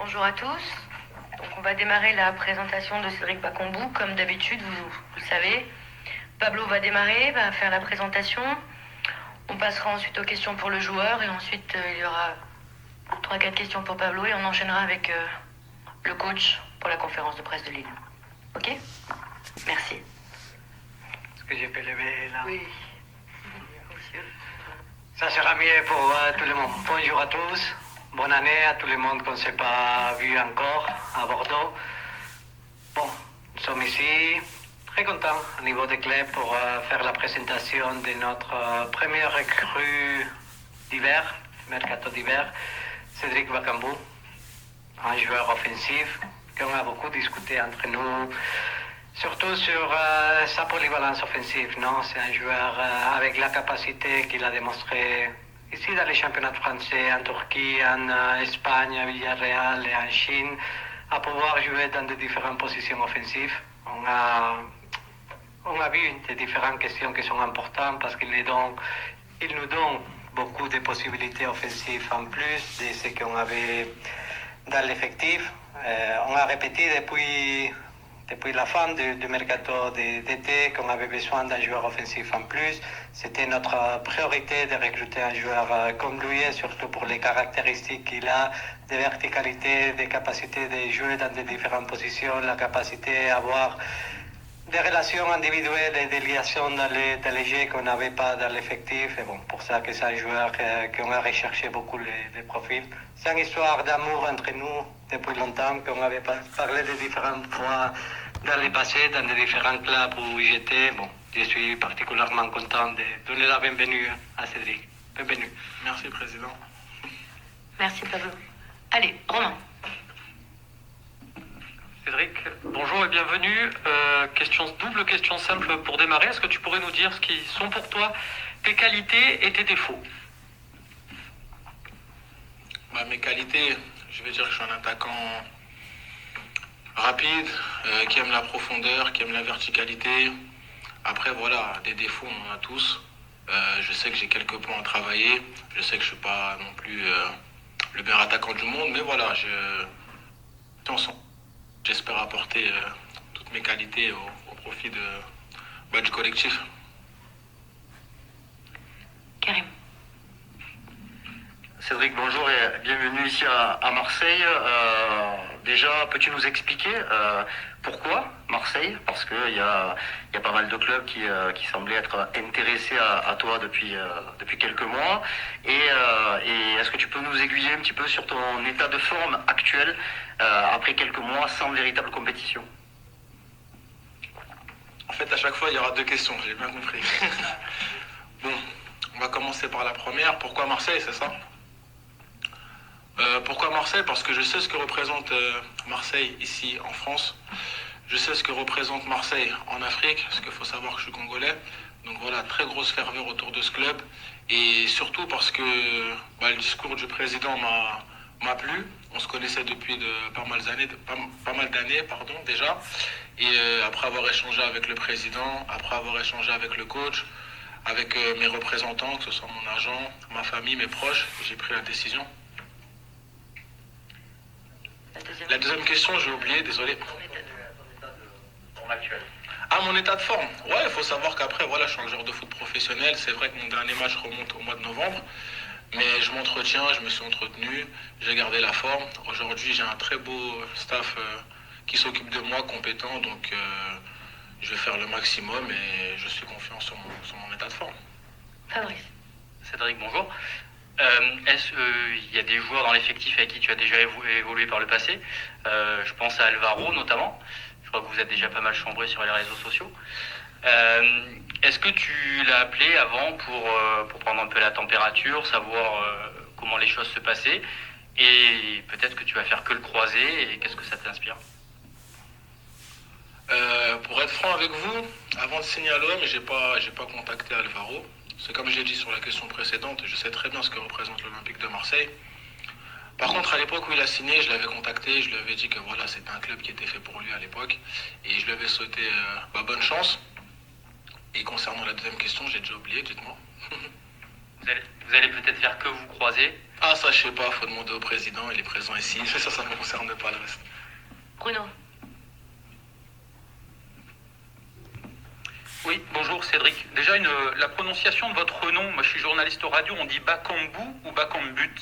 Bonjour à tous. Donc on va démarrer la présentation de Cédric Bakambu, comme d'habitude, vous le savez. Pablo va démarrer, va faire la présentation. On passera ensuite aux questions pour le joueur et ensuite il y aura 3-4 questions pour Pablo et on enchaînera avec le coach pour la conférence de presse de Lille. Ok? Merci. Est-ce que je peux lever là? Oui. Monsieur. Ça sera mieux pour tout le monde. Bonjour à tous. Bonne année à tout le monde qu'on ne s'est pas vu encore à Bordeaux. Bon, nous sommes ici très contents au niveau des clubs pour faire la présentation de notre première recrue d'hiver, mercato d'hiver, Cédric Bakambu, un joueur offensif qu'on a beaucoup discuté entre nous, surtout sur sa polyvalence offensive. Non? C'est un joueur avec la capacité qu'il a démontré ici dans les championnats français, en Turquie, en Espagne, à Villarreal et en Chine, à pouvoir jouer dans de différentes positions offensives. On a vu des différentes questions qui sont importantes parce qu'il nous donne beaucoup de possibilités offensives en plus de ce qu'on avait dans l'effectif. On a répété depuis la fin du mercato d'été qu'on avait besoin d'un joueur offensif en plus. C'était notre priorité de recruter un joueur comme lui, et surtout pour les caractéristiques qu'il a, de verticalité, de capacité de jouer dans des différentes positions, la capacité à avoir des relations individuelles et des liaisons dans les jeux qu'on n'avait pas dans l'effectif. Et bon, pour ça que c'est un joueur qu'on a recherché beaucoup les profils. C'est une histoire d'amour entre nous depuis longtemps, qu'on avait parlé de différentes fois dans le passé, dans les différents clubs où j'étais. Bon, je suis particulièrement content de donner la bienvenue à Cédric. Bienvenue. Merci, Président. Merci Pablo. Allez, Romain. Cédric, bonjour et bienvenue. Double question simple pour démarrer. Est-ce que tu pourrais nous dire ce qui sont pour toi tes qualités et tes défauts? Mes qualités, je vais dire que je suis un attaquant rapide, qui aime la profondeur, qui aime la verticalité. Après, voilà, des défauts, on en a tous. Je sais que j'ai quelques points à travailler. Je sais que je ne suis pas non plus le meilleur attaquant du monde, mais voilà, j'espère apporter toutes mes qualités au profit du collectif. Karim. Cédric, bonjour et bienvenue ici à Marseille. Déjà, peux-tu nous expliquer pourquoi Marseille? Parce qu'il y a pas mal de clubs qui semblaient être intéressés à toi depuis quelques mois. Et est-ce que tu peux nous aiguiller un petit peu sur ton état de forme actuel après quelques mois sans véritable compétition? En fait, à chaque fois, il y aura deux questions, j'ai bien compris. Bon, on va commencer par la première. Pourquoi Marseille, c'est ça? Pourquoi Marseille? Parce que je sais ce que représente Marseille ici en France. Je sais ce que représente Marseille en Afrique, parce qu'il faut savoir que je suis congolais. Donc voilà, très grosse ferveur autour de ce club. Et surtout parce que le discours du président m'a plu. On se connaissait depuis pas mal d'années déjà. Et après avoir échangé avec le président, après avoir échangé avec le coach, avec mes représentants, que ce soit mon agent, ma famille, mes proches, j'ai pris la décision. La deuxième question, j'ai oublié, désolé. Ton actuel. Ah, mon état de forme. Ouais, il faut savoir qu'après, voilà, je suis un joueur de foot professionnel. C'est vrai que mon dernier match remonte au mois de novembre. Mais je m'entretiens, je me suis entretenu, j'ai gardé la forme. Aujourd'hui, j'ai un très beau staff qui s'occupe de moi, compétent. Donc, je vais faire le maximum et je suis confiant sur mon état de forme. Fabrice. Cédric, bonjour. Est-ce qu'il y a des joueurs dans l'effectif avec qui tu as déjà évolué par le passé? Je pense à Alvaro notamment. Je crois que vous êtes déjà pas mal chambré sur les réseaux sociaux. Est-ce que tu l'as appelé avant pour prendre un peu la température, savoir comment les choses se passaient? Et peut-être que tu vas faire que le croiser, et qu'est-ce que ça t'inspire? Pour être franc avec vous, avant de signer à l'OM, j'ai pas contacté Alvaro. C'est comme j'ai dit sur la question précédente, je sais très bien ce que représente l'Olympique de Marseille. Par contre, à l'époque où il a signé, je l'avais contacté, je lui avais dit que voilà, c'était un club qui était fait pour lui à l'époque. Et je lui avais souhaité bonne chance. Et concernant la deuxième question, j'ai déjà oublié, dites-moi. Vous allez peut-être faire que vous croiser. Ah, ça, je sais pas, faut demander au président, il est présent ici. Ça ne me concerne pas le reste. Bruno. Oui, bonjour Cédric. Déjà, la prononciation de votre nom, moi je suis journaliste radio, on dit Bakambu ou Bakambut?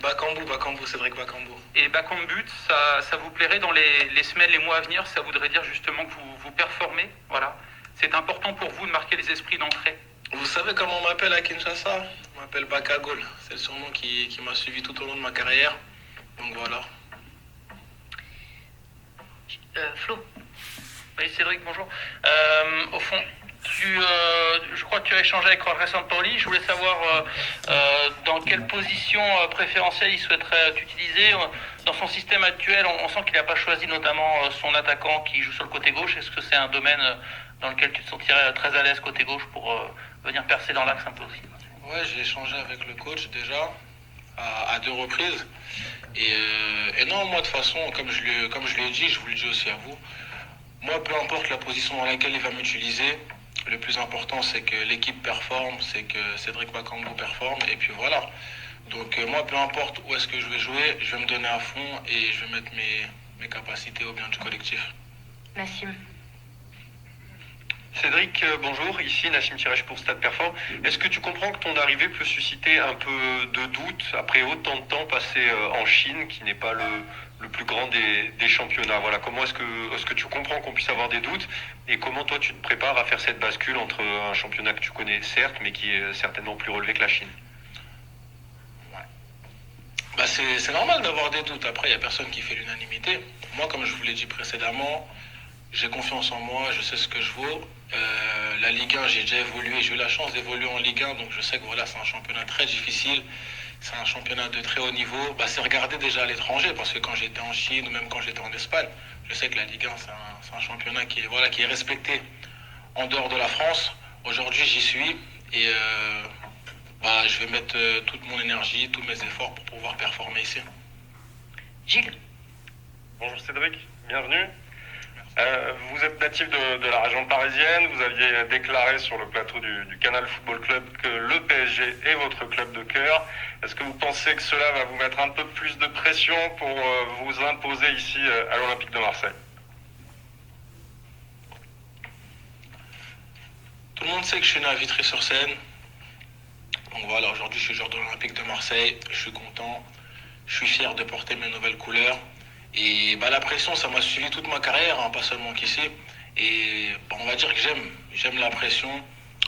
Bakambu, Cédric Bakambu. Et Bakambut, ça vous plairait dans les semaines, les mois à venir? Ça voudrait dire justement que vous performez, voilà. C'est important pour vous de marquer les esprits d'entrée. Vous savez comment on m'appelle à Kinshasa? On m'appelle Bakagol. C'est le surnom qui m'a suivi tout au long de ma carrière. Donc voilà. Flo. Oui, Cédric, bonjour. Au fond, je crois que tu as échangé avec Jorge Sampaoli. Je voulais savoir dans quelle position préférentielle il souhaiterait t'utiliser. Dans son système actuel, on sent qu'il n'a pas choisi notamment son attaquant qui joue sur le côté gauche. Est-ce que c'est un domaine dans lequel tu te sentirais très à l'aise côté gauche pour venir percer dans l'axe un peu aussi? Ouais, j'ai échangé avec le coach déjà à 2 reprises. Et non, moi de toute façon, comme je lui ai dit, je vous le dis aussi à vous, moi peu importe la position dans laquelle il va m'utiliser, le plus important c'est que l'équipe performe, c'est que Cédric Bakambu performe, et puis voilà. Donc moi peu importe où est-ce que je vais jouer, je vais me donner à fond et je vais mettre mes capacités au bien du collectif. Nassim. Cédric, bonjour, ici Nassim Tirage pour Stade Perform. Est-ce que tu comprends que ton arrivée peut susciter un peu de doute après autant de temps passé en Chine, qui n'est pas le plus grand des championnats? Voilà, comment est-ce que tu comprends qu'on puisse avoir des doutes, et comment toi tu te prépares à faire cette bascule entre un championnat que tu connais certes, mais qui est certainement plus relevé que la Chine? Bah c'est normal d'avoir des doutes. Après, il n'y a personne qui fait l'unanimité. Moi, comme je vous l'ai dit précédemment, j'ai confiance en moi, je sais ce que je vaux. La Ligue 1, j'ai déjà évolué, j'ai eu la chance d'évoluer en Ligue 1, donc je sais que voilà, c'est un championnat très difficile, c'est un championnat de très haut niveau. Bah, c'est regardé déjà à l'étranger, parce que quand j'étais en Chine ou même quand j'étais en Espagne, je sais que la Ligue 1, c'est un championnat qui est respecté en dehors de la France. Aujourd'hui, j'y suis et je vais mettre toute mon énergie, tous mes efforts pour pouvoir performer ici. Gilles. Bonjour Cédric, bienvenue. Vous êtes natif de la région parisienne, vous aviez déclaré sur le plateau du Canal Football Club que le PSG est votre club de cœur. Est-ce que vous pensez que cela va vous mettre un peu plus de pression pour vous imposer ici à l'Olympique de Marseille? Tout le monde sait que je suis né à Vitry-sur-Seine. Donc voilà, aujourd'hui je suis joueur de l'Olympique de Marseille, je suis content, je suis fier de porter mes nouvelles couleurs. Et la pression, ça m'a suivi toute ma carrière, hein, pas seulement qu'ici. Et on va dire que j'aime la pression.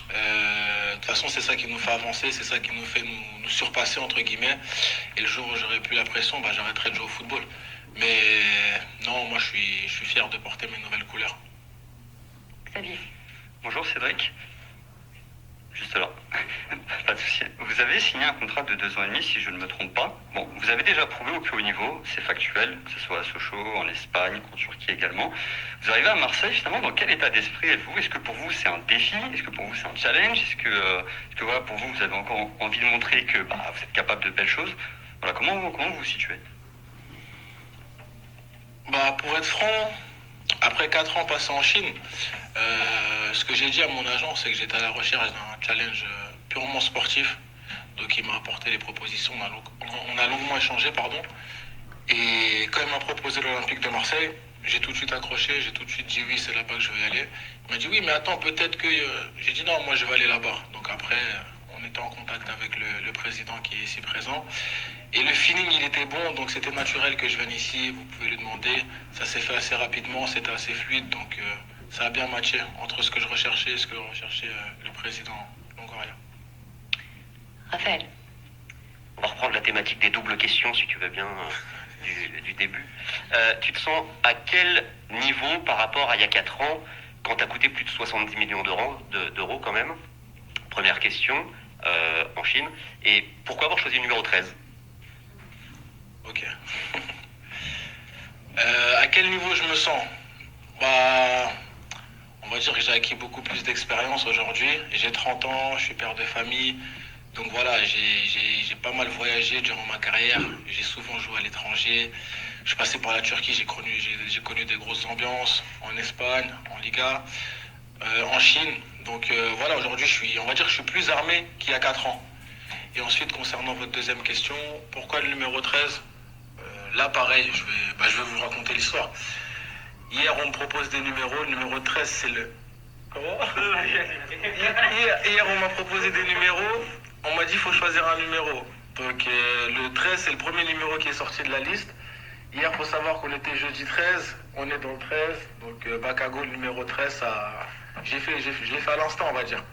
De toute façon, c'est ça qui nous fait avancer, c'est ça qui nous fait nous surpasser, entre guillemets. Et le jour où j'aurai plus la pression, j'arrêterai de jouer au football. Mais non, moi je suis fier de porter mes nouvelles couleurs. Xavier. Bonjour Cédric. Juste là. Pas de souci. Vous avez signé un contrat de 2 ans et demi, si je ne me trompe pas. Bon, vous avez déjà prouvé au plus haut niveau, c'est factuel, que ce soit à Sochaux, en Espagne, en Turquie également. Vous arrivez à Marseille, finalement, dans quel état d'esprit êtes-vous? Est-ce que pour vous c'est un défi? Est-ce que pour vous c'est un challenge? Est-ce que voilà, pour vous avez encore envie de montrer que vous êtes capable de belles choses? Voilà, comment vous vous situez? Pour être franc, après 4 ans passés en Chine, ce que j'ai dit à mon agent, c'est que j'étais à la recherche d'un challenge purement sportif. Donc il m'a apporté les propositions, on a longuement échangé, pardon. Et quand il m'a proposé l'Olympique de Marseille, j'ai tout de suite accroché, j'ai tout de suite dit oui, c'est là-bas que je vais y aller. Il m'a dit oui, mais attends, peut-être que... J'ai dit non, moi je vais aller là-bas. Donc après, on était en contact avec le président qui est ici présent. Et le feeling, il était bon, donc c'était naturel que je vienne ici, vous pouvez lui demander. Ça s'est fait assez rapidement, c'était assez fluide, donc ça a bien matché entre ce que je recherchais et ce que recherchait le président longorien. Raphaël. On va reprendre la thématique des doubles questions, si tu veux bien, du début. Tu te sens à quel niveau par rapport à il y a 4 ans, quand tu as coûté plus de 70 millions d'euros quand même? Première question, en Chine. Et pourquoi avoir choisi le numéro 13? Ok. À quel niveau je me sens? On va dire que j'ai acquis beaucoup plus d'expérience aujourd'hui. J'ai 30 ans, je suis père de famille. Donc voilà, j'ai pas mal voyagé durant ma carrière. J'ai souvent joué à l'étranger. Je suis passé par la Turquie, j'ai connu des grosses ambiances. En Espagne, en Liga, en Chine. Donc voilà, aujourd'hui, on va dire que je suis plus armé qu'il y a 4 ans. Et ensuite, concernant votre deuxième question, pourquoi le numéro 13 Là, pareil, je vais vous raconter l'histoire. Hier, on me propose des numéros. Le numéro 13, c'est le... Comment Hier, on m'a proposé des numéros. On m'a dit qu'il faut choisir un numéro. Donc, le 13, c'est le premier numéro qui est sorti de la liste. Hier, il faut savoir qu'on était jeudi 13. On est dans le 13. Donc, Bakago, le numéro 13, je l'ai fait à l'instant, on va dire.